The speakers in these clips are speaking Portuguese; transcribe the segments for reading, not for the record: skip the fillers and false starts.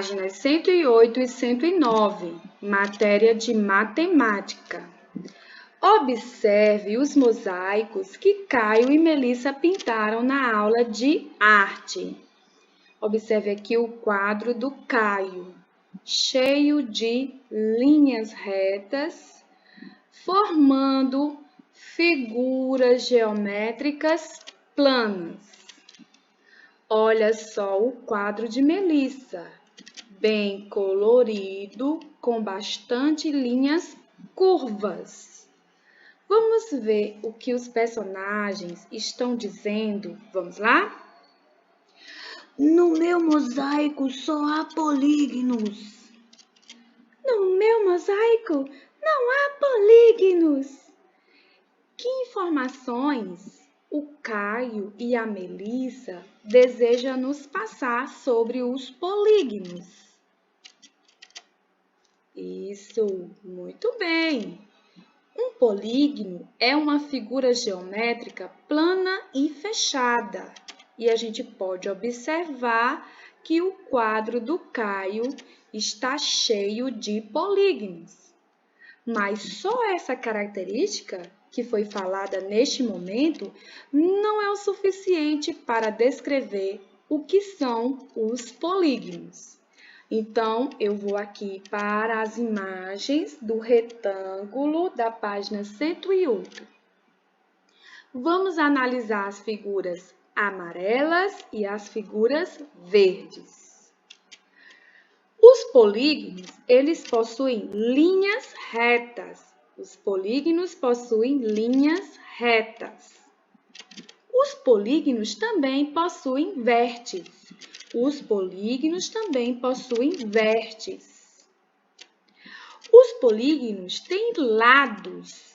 páginas 108 e 109, matéria de matemática. Observe os mosaicos que Caio e Melissa pintaram na aula de arte. Observe aqui o quadro do Caio, cheio de linhas retas, formando figuras geométricas planas. Olha só o quadro de Melissa, bem colorido, com bastante linhas curvas. Vamos ver o que os personagens estão dizendo? Vamos lá? No meu mosaico só há polígonos. No meu mosaico não há polígonos. Que informações o Caio e a Melissa desejam nos passar sobre os polígonos? Isso, muito bem. Um polígono é uma figura geométrica plana e fechada. E a gente pode observar que o quadro do Caio está cheio de polígonos. Mas só essa característica que foi falada neste momento não é o suficiente para descrever o que são os polígonos. Então, eu vou aqui para as imagens do retângulo da página 108. Vamos analisar as figuras amarelas e as figuras verdes. Os polígonos, eles possuem linhas retas. Os polígonos possuem linhas retas. Os polígonos também possuem vértices. Os polígonos também possuem vértices. Os polígonos têm lados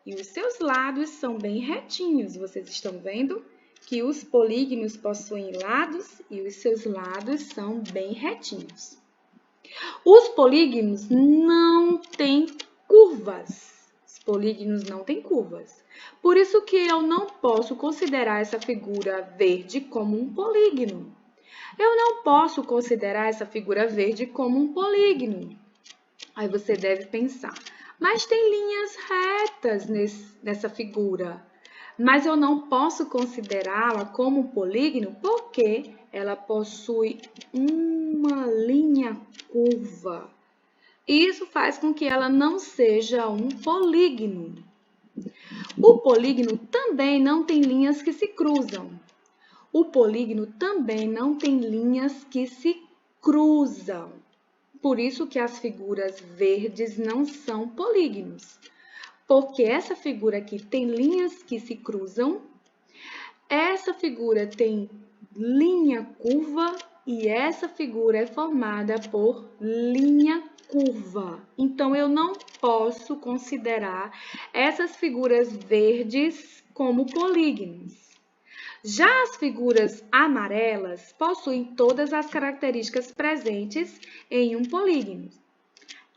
e os seus lados são bem retinhos. Vocês estão vendo que os polígonos possuem lados e os seus lados são bem retinhos. Os polígonos não têm curvas. Os polígonos não têm curvas. Por isso que eu não posso considerar essa figura verde como um polígono. Eu não posso considerar essa figura verde como um polígono. Aí você deve pensar, mas tem linhas retas nessa figura. Mas eu não posso considerá-la como um polígono porque ela possui uma linha curva. Isso faz com que ela não seja um polígono. O polígono também não tem linhas que se cruzam. O polígono também não tem linhas que se cruzam. Por isso que as figuras verdes não são polígonos. Porque essa figura aqui tem linhas que se cruzam, essa figura tem linha curva e essa figura é formada por linha curva. Então, eu não posso considerar essas figuras verdes como polígonos. Já as figuras amarelas possuem todas as características presentes em um polígono.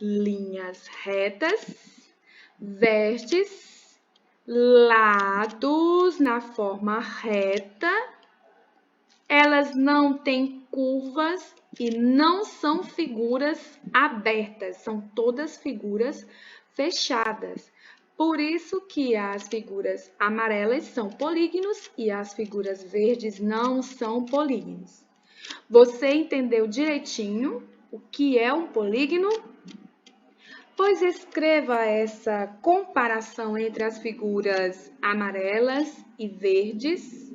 Linhas retas, vértices, lados na forma reta, elas não têm curvas e não são figuras abertas, são todas figuras fechadas. Por isso que as figuras amarelas são polígonos e as figuras verdes não são polígonos. Você entendeu direitinho o que é um polígono? Pois escreva essa comparação entre as figuras amarelas e verdes,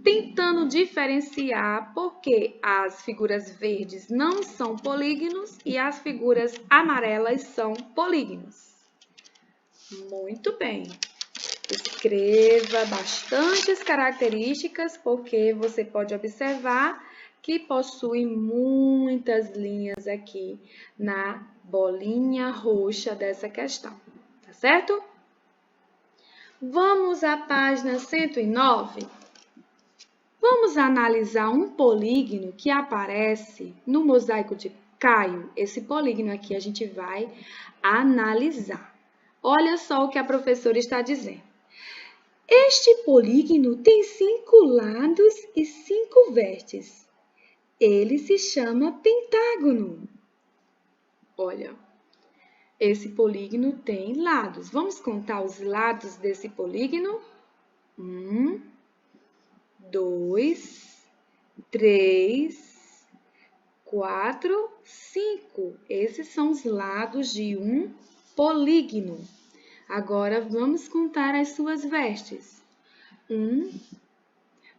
tentando diferenciar porque as figuras verdes não são polígonos e as figuras amarelas são polígonos. Muito bem. Escreva bastantes características porque você pode observar que possui muitas linhas aqui na bolinha roxa dessa questão, tá certo? Vamos à página 109. Vamos analisar um polígono que aparece no mosaico de Caio. Esse polígono aqui a gente vai analisar. Olha só o que a professora está dizendo. Este polígono tem 5 lados e 5 vértices. Ele se chama pentágono. Olha, esse polígono tem lados. Vamos contar os lados desse polígono? 1, 2, 3, 4, 5. Esses são os lados de um polígono. Agora, vamos contar as suas vestes. 1,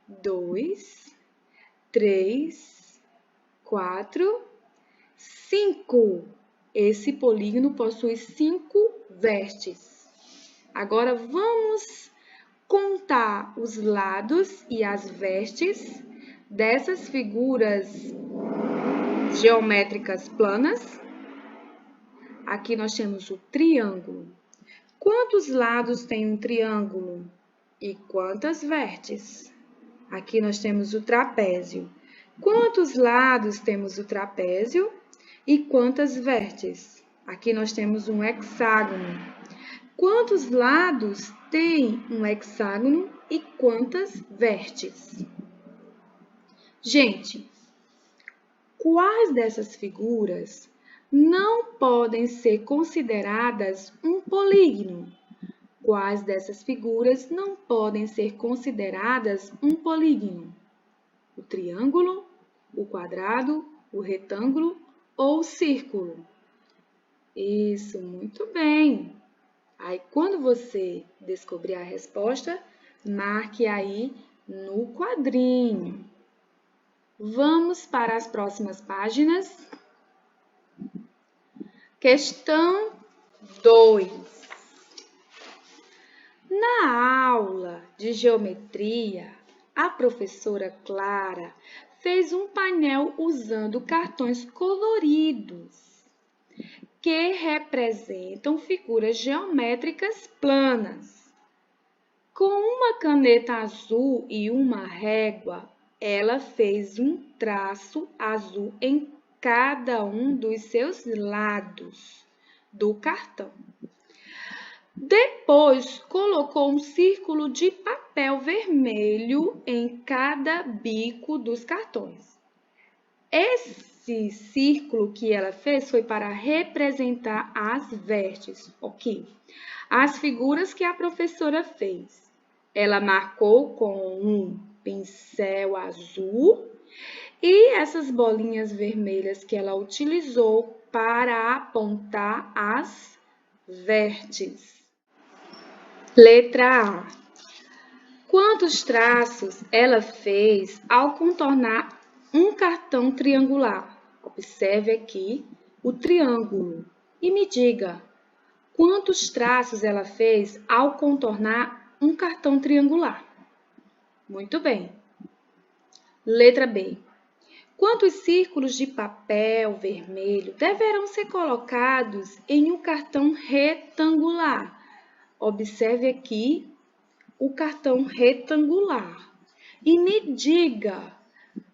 2, 3, 4, 5. Esse polígono possui 5 vestes. Agora, vamos contar os lados e as vestes dessas figuras geométricas planas. Aqui nós temos o triângulo. Quantos lados tem um triângulo? E quantas vestes? Aqui nós temos o trapézio. Quantos lados temos o trapézio? E quantas vestes? Aqui nós temos um hexágono. Quantos lados tem um hexágono e quantas vestes? Gente, quais dessas figuras não podem ser consideradas um polígono? Quais dessas figuras não podem ser consideradas um polígono? O triângulo, o quadrado, o retângulo ou o círculo? Isso, muito bem! Aí, quando você descobrir a resposta, marque aí no quadrinho. Vamos para as próximas páginas. Questão 2. Na aula de geometria, a professora Clara fez um painel usando cartões coloridos que representam figuras geométricas planas. Com uma caneta azul e uma régua, ela fez um traço azul em cada um dos seus lados do cartão. Depois, colocou um círculo de papel vermelho em cada bico dos cartões. Esse círculo que ela fez foi para representar as vestes, ok? As figuras que a professora fez. Ela marcou com um pincel azul e essas bolinhas vermelhas que ela utilizou para apontar as vestes. Letra A. Quantos traços ela fez ao contornar um cartão triangular? Observe aqui o triângulo e me diga quantos traços ela fez ao contornar um cartão triangular. Muito bem. Letra B. Quantos círculos de papel vermelho deverão ser colocados em um cartão retangular? Observe aqui o cartão retangular e me diga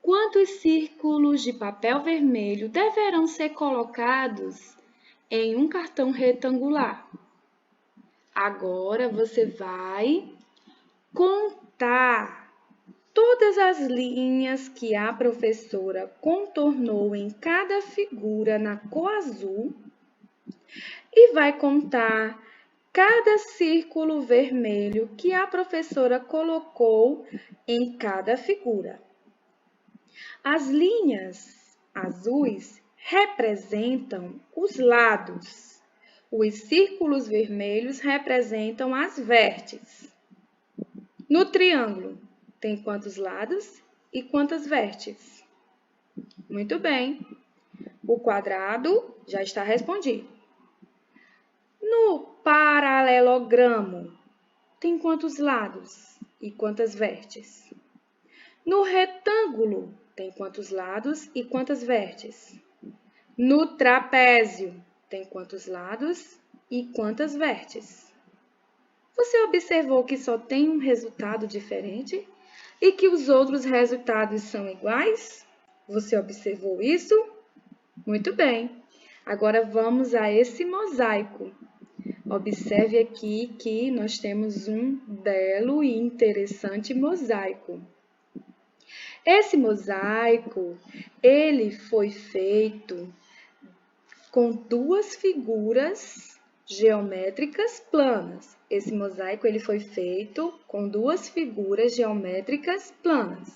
quantos círculos de papel vermelho deverão ser colocados em um cartão retangular. Agora você vai contar todas as linhas que a professora contornou em cada figura na cor azul e vai contar cada círculo vermelho que a professora colocou em cada figura. As linhas azuis representam os lados. Os círculos vermelhos representam as vestes. No triângulo, tem quantos lados e quantas vestes? Muito bem. O quadrado já está respondido. No paralelogramo, tem quantos lados e quantas vestes? No retângulo, tem quantos lados e quantas vestes? No trapézio, tem quantos lados e quantas vestes? Você observou que só tem um resultado diferente e que os outros resultados são iguais? Você observou isso? Muito bem. Agora vamos a esse mosaico. Observe aqui que nós temos um belo e interessante mosaico. Esse mosaico ele foi feito com duas figuras geométricas planas. Esse mosaico ele foi feito com duas figuras geométricas planas.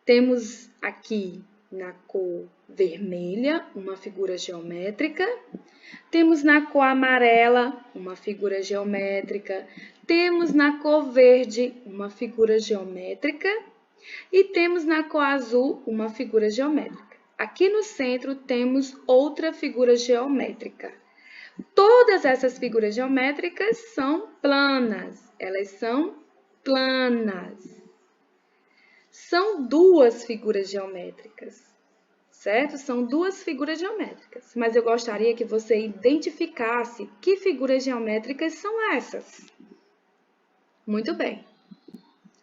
Temos aqui na cor vermelha uma figura geométrica. Temos na cor amarela uma figura geométrica. Temos na cor verde uma figura geométrica. E temos na cor azul uma figura geométrica. Aqui no centro temos outra figura geométrica. Todas essas figuras geométricas são planas. Elas são planas. São duas figuras geométricas, certo? São duas figuras geométricas. Mas eu gostaria que você identificasse que figuras geométricas são essas. Muito bem.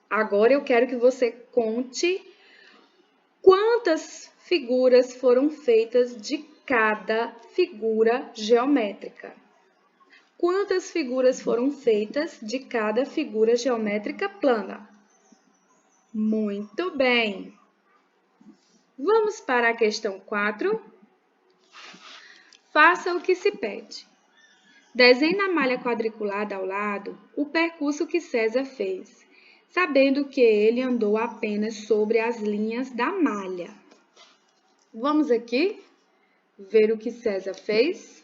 Agora eu quero que você conte quantas figuras foram feitas de cada figura geométrica. Quantas figuras foram feitas de cada figura geométrica plana? Muito bem. Vamos para a questão 4. Faça o que se pede. Desenhe na malha quadriculada ao lado o percurso que César fez, sabendo que ele andou apenas sobre as linhas da malha. Vamos aqui ver o que César fez.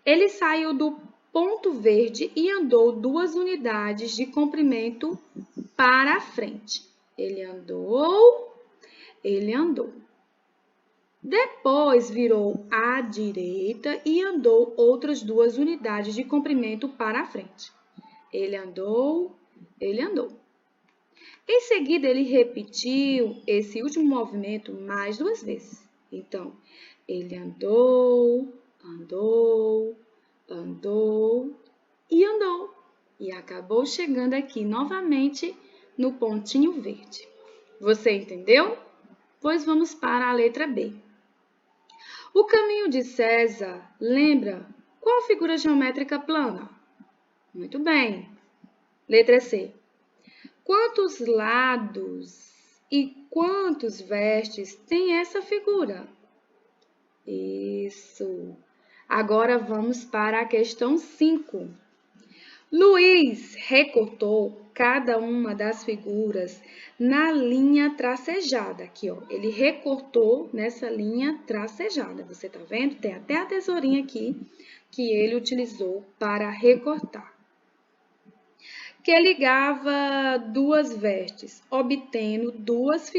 Ele saiu do ponto verde e andou 2 unidades de comprimento para a frente. Ele andou. Depois virou à direita e andou outras 2 unidades de comprimento para a frente. Ele andou. Em seguida, ele repetiu esse último movimento mais 2 vezes. Então, ele andou. E acabou chegando aqui novamente no pontinho verde. Você entendeu? Pois vamos para a letra B. O caminho de César lembra qual figura geométrica plana? Muito bem. Letra C. Quantos lados e quantos vestes tem essa figura? Isso. Agora vamos para a questão 5. Luiz recortou cada uma das figuras na linha tracejada. Aqui, ó, ele recortou nessa linha tracejada. Você tá vendo? Tem até a tesourinha aqui que ele utilizou para recortar. Que ligava 2 vestes, obtendo 2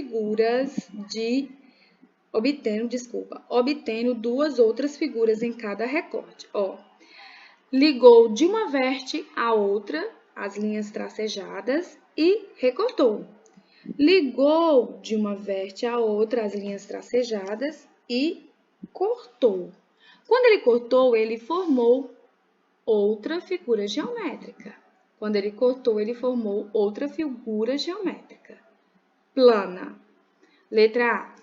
outras figuras em cada recorte. Ó, ligou de uma veste à outra as linhas tracejadas e recortou. Ligou de uma veste à outra as linhas tracejadas e cortou. Quando ele cortou, ele formou outra figura geométrica. Quando ele cortou, ele formou outra figura geométrica plana. Letra A.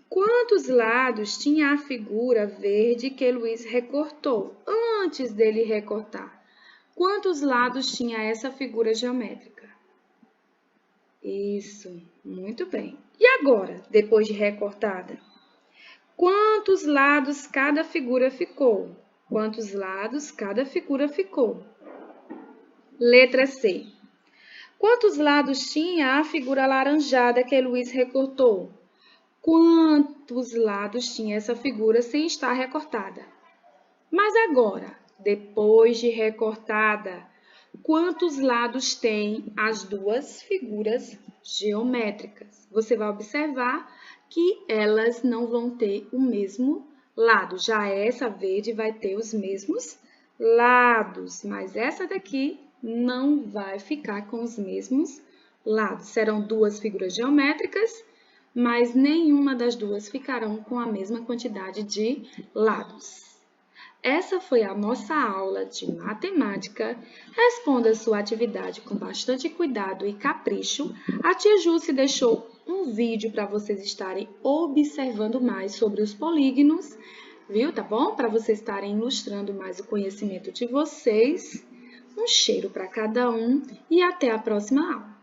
Quantos lados tinha a figura verde que Luiz recortou antes dele recortar? Quantos lados tinha essa figura geométrica? Isso, muito bem. E agora, depois de recortada? Quantos lados cada figura ficou? Quantos lados cada figura ficou? Letra C. Quantos lados tinha a figura alaranjada que Luiz recortou? Quantos lados tinha essa figura sem estar recortada? Mas agora, depois de recortada, quantos lados tem as 2 figuras geométricas? Você vai observar que elas não vão ter o mesmo lado. Já essa verde vai ter os mesmos lados, mas essa daqui não vai ficar com os mesmos lados. Serão 2 figuras geométricas, mas nenhuma das 2 ficarão com a mesma quantidade de lados. Essa foi a nossa aula de matemática. Responda a sua atividade com bastante cuidado e capricho. A tia Jússi deixou um vídeo para vocês estarem observando mais sobre os polígonos, viu? Tá bom? Para vocês estarem ilustrando mais o conhecimento de vocês. Um cheiro para cada um e até a próxima aula.